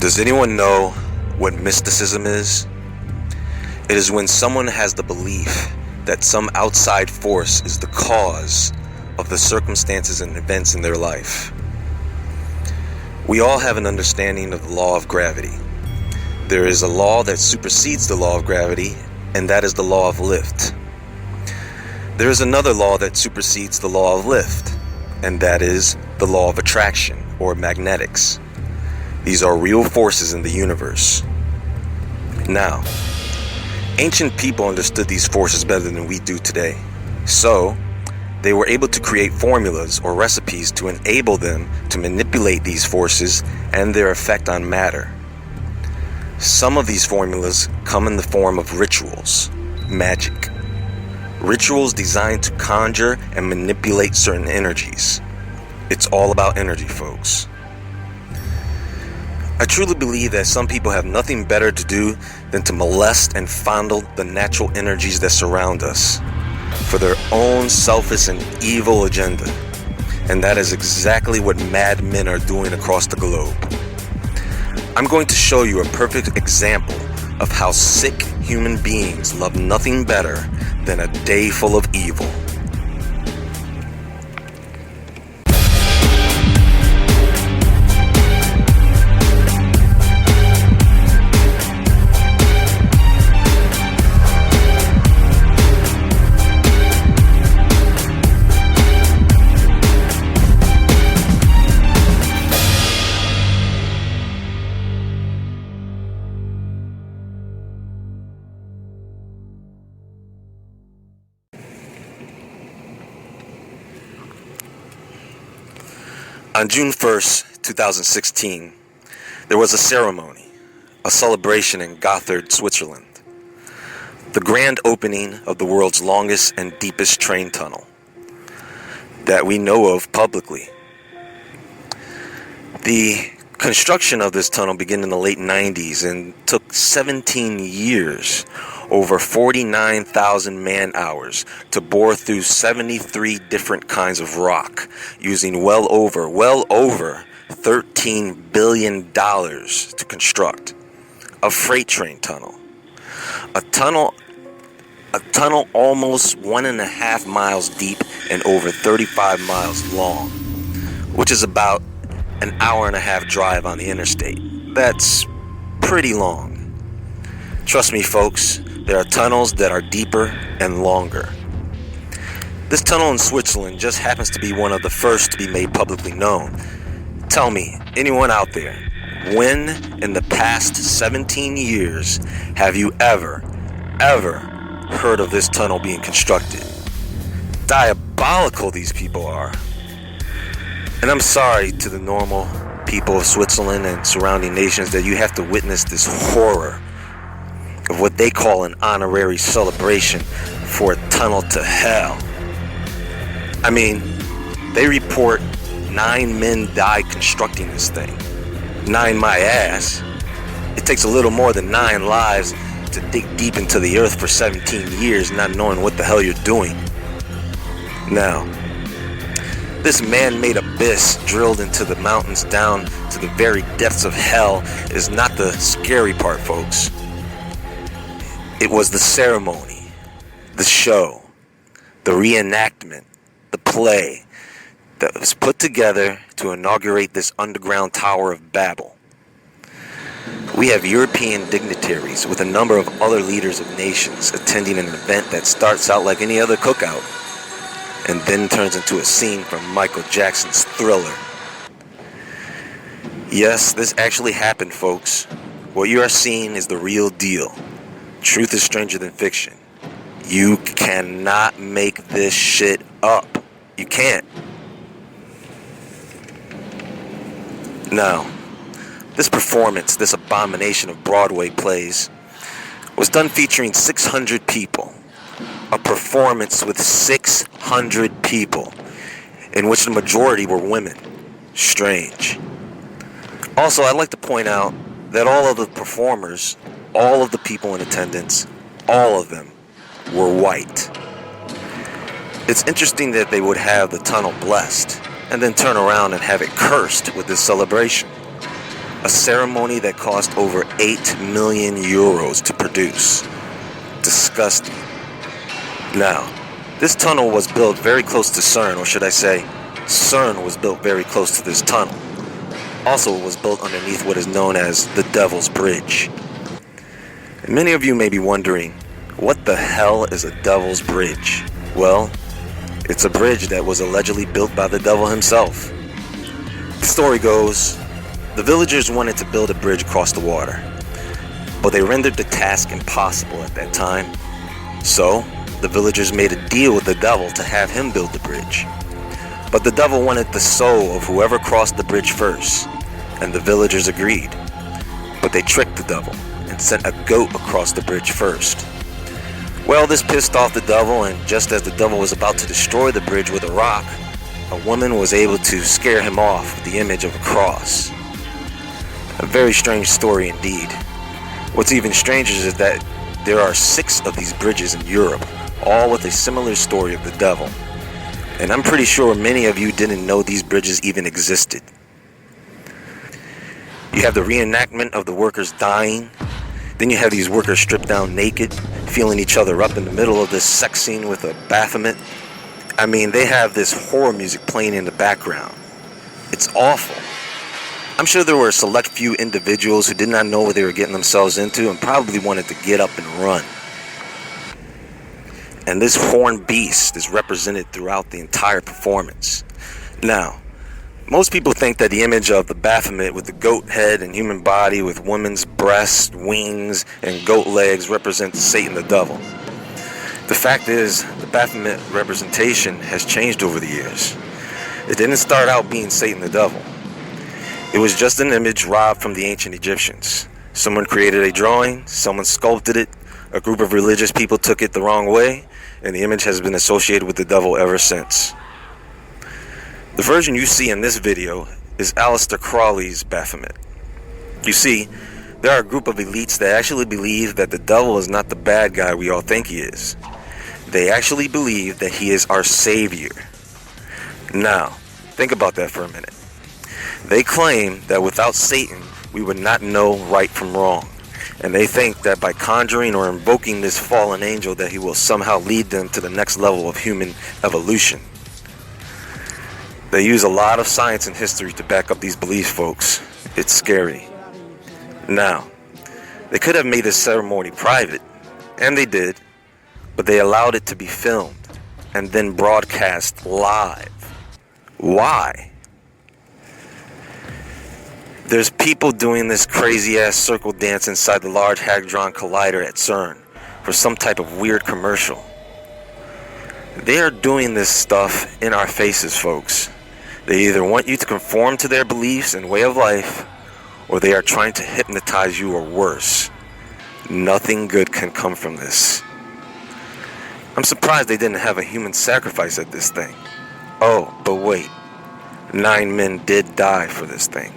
Does anyone know what mysticism is? It is when someone has the belief that some outside force is the cause of the circumstances and events in their life. We all have an understanding of the law of gravity. There is a law that supersedes the law of gravity, and that is the law of lift. There is another law that supersedes the law of lift, and that is the law of attraction, or magnetics. These are real forces in the universe. Now, ancient people understood these forces better than we do today. So, they were able to create formulas or recipes to enable them to manipulate these forces and their effect on matter. Some of these formulas come in the form of rituals, magic. Rituals designed to conjure and manipulate certain energies. It's all about energy, folks. I truly believe that some people have nothing better to do than to molest and fondle the natural energies that surround us for their own selfish and evil agenda. And that is exactly what madmen are doing across the globe. I'm going to show you a perfect example of how sick human beings love nothing better than a day full of evil. On June 1st, 2016, there was a ceremony, a celebration in Gotthard, Switzerland. The grand opening of the world's longest and deepest train tunnel that we know of publicly. The construction of this tunnel began in the late 90s and took 17 years, over 49,000 man-hours, to bore through 73 different kinds of rock, using well over $13 billion to construct a freight train tunnel. A tunnel almost 1.5 miles deep and over 35 miles long, which is about an hour-and-a-half drive on the interstate. That's pretty long. Trust me, folks, there are tunnels that are deeper and longer. This tunnel in Switzerland just happens to be one of the first to be made publicly known. Tell me, anyone out there, when in the past 17 years have you ever heard of this tunnel being constructed? Diabolical these people are. And I'm sorry to the normal people of Switzerland and surrounding nations that you have to witness this horror of what they call an honorary celebration for a tunnel to hell. I mean, they report 9 men died constructing this thing. 9 my ass. It takes a little more than 9 lives to dig deep into the earth for 17 years not knowing what the hell you're doing. Now, this man-made abyss drilled into the mountains down to the very depths of hell is not the scary part, folks. It was the ceremony, the show, the reenactment, the play that was put together to inaugurate this underground Tower of Babel. We have European dignitaries with a number of other leaders of nations attending an event that starts out like any other cookout and then turns into a scene from Michael Jackson's Thriller. Yes, this actually happened, folks. What you are seeing is the real deal. Truth is stranger than fiction. You cannot make this shit up. You can't. Now, this performance, this abomination of Broadway plays, was done featuring 600 people. A performance with 600 people, in which the majority were women. Strange. Also, I'd like to point out that all of the performers, all of the people in attendance, all of them were white. It's interesting that they would have the tunnel blessed and then turn around and have it cursed with this celebration. A ceremony that cost over 8 million euros to produce. Disgusting. Now, this tunnel was built very close to CERN, or should I say, CERN was built very close to this tunnel. Also, it was built underneath what is known as the Devil's Bridge. And many of you may be wondering, what the hell is a Devil's Bridge? Well, it's a bridge that was allegedly built by the devil himself. The story goes, the villagers wanted to build a bridge across the water, but they rendered the task impossible at that time. So, the villagers made a deal with the devil to have him build the bridge. But the devil wanted the soul of whoever crossed the bridge first, and the villagers agreed. But they tricked the devil and sent a goat across the bridge first. Well, this pissed off the devil, and just as the devil was about to destroy the bridge with a rock, a woman was able to scare him off with the image of a cross. A very strange story indeed. What's even stranger is that there are 6 of these bridges in Europe, all with a similar story of the devil. And I'm pretty sure many of you didn't know these bridges even existed. You have the reenactment of the workers dying. Then you have these workers stripped down naked, feeling each other up in the middle of this sex scene with a Baphomet. I mean, they have this horror music playing in the background. It's awful. I'm sure there were a select few individuals who did not know what they were getting themselves into and probably wanted to get up and run. And this horned beast is represented throughout the entire performance. Now, most people think that the image of the Baphomet with the goat head and human body with woman's breasts, wings, and goat legs represents Satan the devil. The fact is, the Baphomet representation has changed over the years. It didn't start out being Satan the devil. It was just an image robbed from the ancient Egyptians. Someone created a drawing, someone sculpted it, a group of religious people took it the wrong way, and the image has been associated with the devil ever since. The version you see in this video is Aleister Crowley's Baphomet. You see, there are a group of elites that actually believe that the devil is not the bad guy we all think he is. They actually believe that he is our savior. Now, think about that for a minute. They claim that without Satan, we would not know right from wrong. And they think that by conjuring or invoking this fallen angel that he will somehow lead them to the next level of human evolution. They use a lot of science and history to back up these beliefs, folks. It's scary. Now, they could have made this ceremony private, and they did, but they allowed it to be filmed and then broadcast live. Why? There's people doing this crazy-ass circle dance inside the Large Hadron Collider at CERN for some type of weird commercial. They are doing this stuff in our faces, folks. They either want you to conform to their beliefs and way of life, or they are trying to hypnotize you, or worse. Nothing good can come from this. I'm surprised they didn't have a human sacrifice at this thing. Oh, but wait. 9 men did die for this thing.